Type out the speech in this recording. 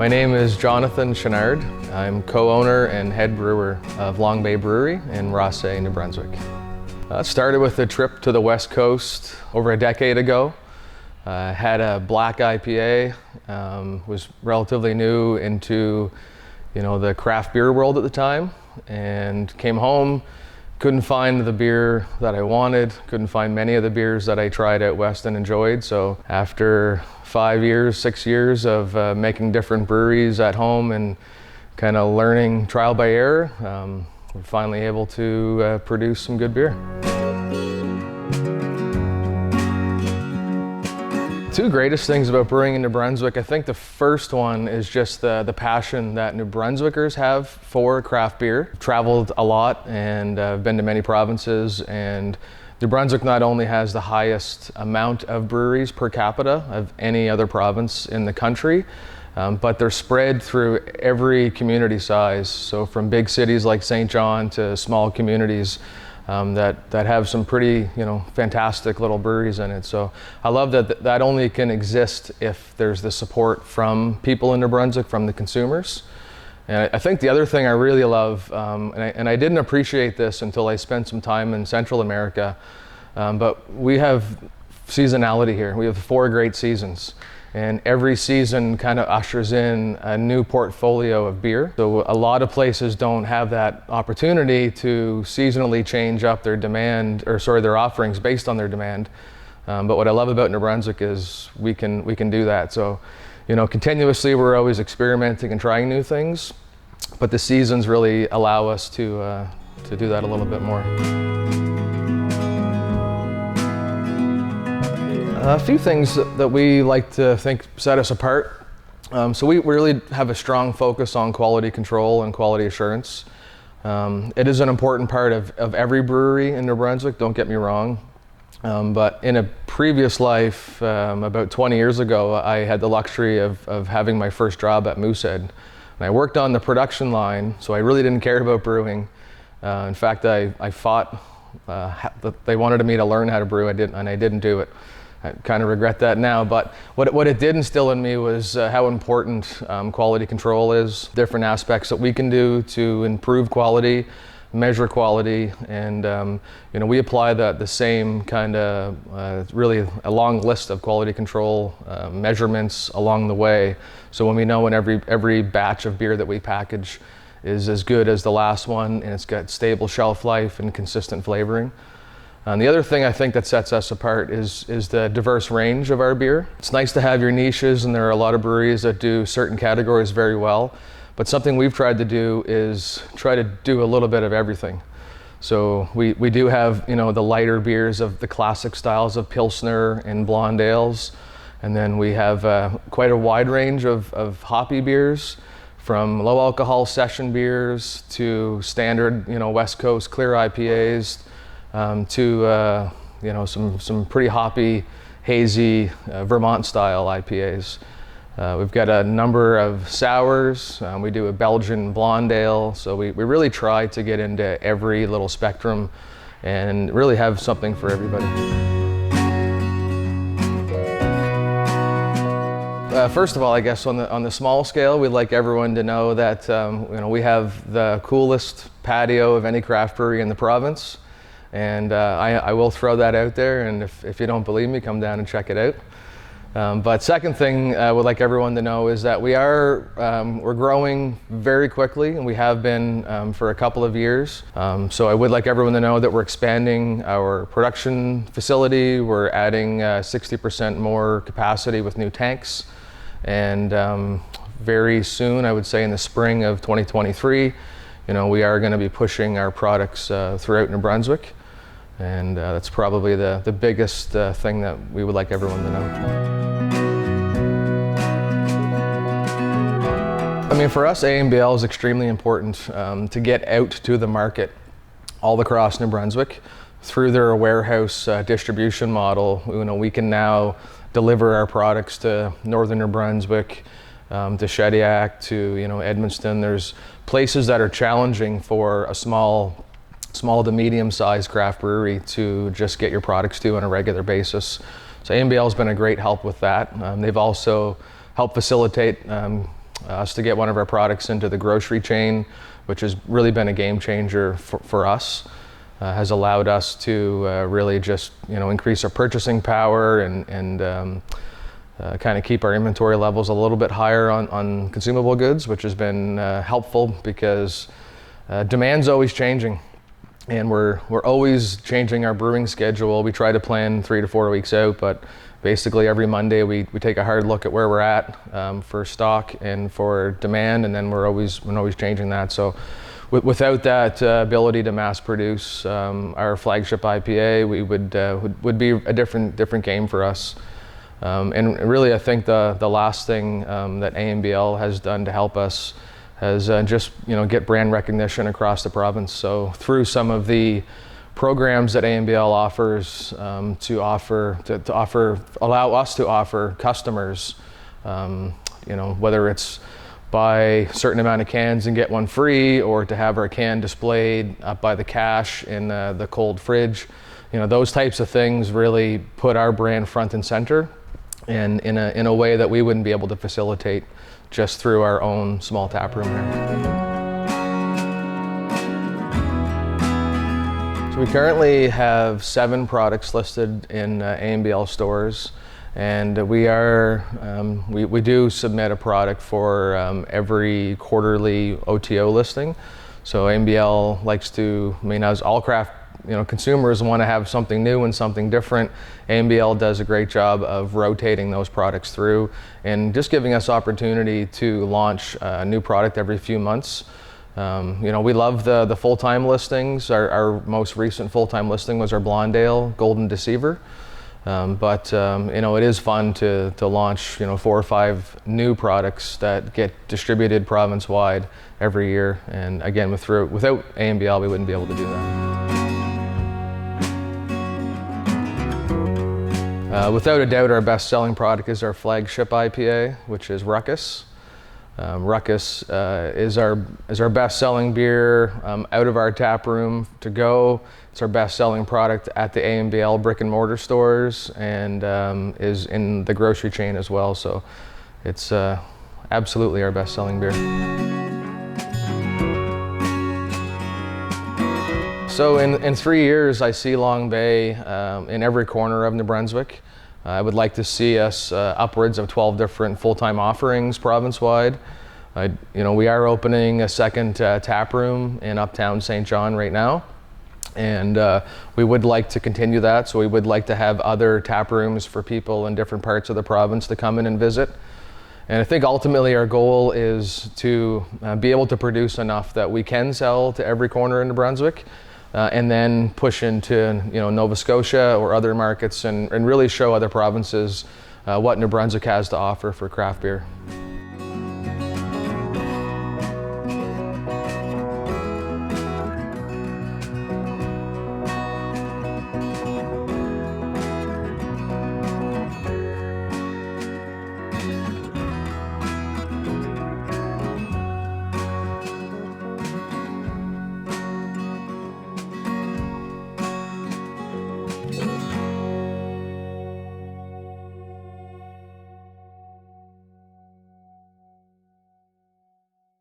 My name is Jonathan Chenard. I'm co-owner and head brewer of Long Bay Brewery in Rothesay, New Brunswick. It started with a trip to the West Coast over a decade ago. Had a black IPA, was relatively new into the craft beer world at the time, and came home, couldn't find the beer that I wanted, couldn't find many of the beers that I tried out west and enjoyed. So after 6 years of making different breweries at home and kind of learning trial by error, we're finally able to produce some good beer. Two greatest things about brewing in New Brunswick, I think the first one is just the passion that New Brunswickers have for craft beer. I've traveled a lot and been to many provinces, and New Brunswick not only has the highest amount of breweries per capita of any other province in the country, but they're spread through every community size. So from big cities like St. John to small communities that have some pretty fantastic little breweries in it. So I love that only can exist if there's the support from people in New Brunswick, from the consumers. And I think the other thing I really love, and I didn't appreciate this until I spent some time in Central America, but we have seasonality here. We have 4 great seasons, and every season kind of ushers in a new portfolio of beer. So a lot of places don't have that opportunity to seasonally change up their their offerings based on their demand. But what I love about New Brunswick is we can do that. So, continuously we're always experimenting and trying new things, but the seasons really allow us to do that a little bit more. A few things that we like to think set us apart. So we really have a strong focus on quality control and quality assurance. It is an important part of every brewery in New Brunswick, don't get me wrong. But in a previous life, about 20 years ago, I had the luxury of having my first job at Moosehead. And I worked on the production line, so I really didn't care about brewing. In fact, I fought that they wanted me to learn how to brew, and I didn't do it. I kind of regret that now, but what it did instill in me was how important quality control is, different aspects that we can do to improve quality, measure quality, and we apply the same kind of really a long list of quality control measurements along the way. So when we know when every batch of beer that we package is as good as the last one, and it's got stable shelf life and consistent flavoring. And the other thing I think that sets us apart is the diverse range of our beer. It's nice to have your niches, and there are a lot of breweries that do certain categories very well, but something we've tried to do is try to do a little bit of everything. So we do have the lighter beers of the classic styles of Pilsner and blonde ales, and then we have quite a wide range of hoppy beers, from low alcohol session beers to standard West Coast clear IPAs, to some pretty hoppy, hazy Vermont style IPAs. We've got a number of sours. We do a Belgian blonde ale. So we really try to get into every little spectrum and really have something for everybody. First of all, I guess on the small scale, we'd like everyone to know that we have the coolest patio of any craft brewery in the province. And I will throw that out there, and if you don't believe me, come down and check it out. But second thing I would like everyone to know is that we're growing very quickly, and we have been for a couple of years. So I would like everyone to know that we're expanding our production facility. We're adding 60% more capacity with new tanks. And very soon, I would say in the spring of 2023, we are going to be pushing our products throughout New Brunswick. And that's probably the biggest thing that we would like everyone to know. I mean, for us, AMBL is extremely important to get out to the market all across New Brunswick. Through their warehouse distribution model, we can now deliver our products to northern New Brunswick, to Shediac, to Edmundston. There's places that are challenging for a small to medium-sized craft brewery to just get your products to on a regular basis. So AMBL has been a great help with that. They've also helped facilitate us to get one of our products into the grocery chain, which has really been a game changer for us. Has allowed us to really just increase our purchasing power and kind of keep our inventory levels a little bit higher on consumable goods, which has been helpful because demand's always changing, and we're always changing our brewing schedule. We try to plan 3 to 4 weeks out, but basically every Monday we take a hard look at where we're at for stock and for demand, and then we're always changing that. So without that ability to mass produce our flagship IPA, we would be a different game for us. And really, I think the last thing that ANBL has done to help us has just get brand recognition across the province. So through some of the programs that ANBL offers allow us to offer customers, whether it's buy a certain amount of cans and get one free, or to have our can displayed up by the cash in the cold fridge. Those types of things really put our brand front and center, and in a way that we wouldn't be able to facilitate just through our own small tap room here. So we currently have 7 products listed in ANBL stores. And we do submit a product for every quarterly OTO listing. So ANBL likes to, as all craft consumers want to have something new and something different, ANBL does a great job of rotating those products through and just giving us opportunity to launch a new product every few months. We love the full-time listings. Our most recent full-time listing was our Blondale Golden Deceiver. But it is fun to launch 4 or 5 new products that get distributed province-wide every year. And again, without ANBL, we wouldn't be able to do that. Without a doubt, our best-selling product is our flagship IPA, which is Ruckus. Ruckus is our best-selling beer out of our tap room to go. It's our best-selling product at the ANBL brick and mortar stores, and is in the grocery chain as well. So it's absolutely our best-selling beer. So in 3 years, I see Long Bay in every corner of New Brunswick. I would like to see us upwards of 12 different full-time offerings province-wide. We are opening a second tap room in Uptown St. John right now, and we would like to continue that. So we would like to have other tap rooms for people in different parts of the province to come in and visit. And I think ultimately our goal is to be able to produce enough that we can sell to every corner in New Brunswick. And then push into Nova Scotia or other markets and really show other provinces what New Brunswick has to offer for craft beer.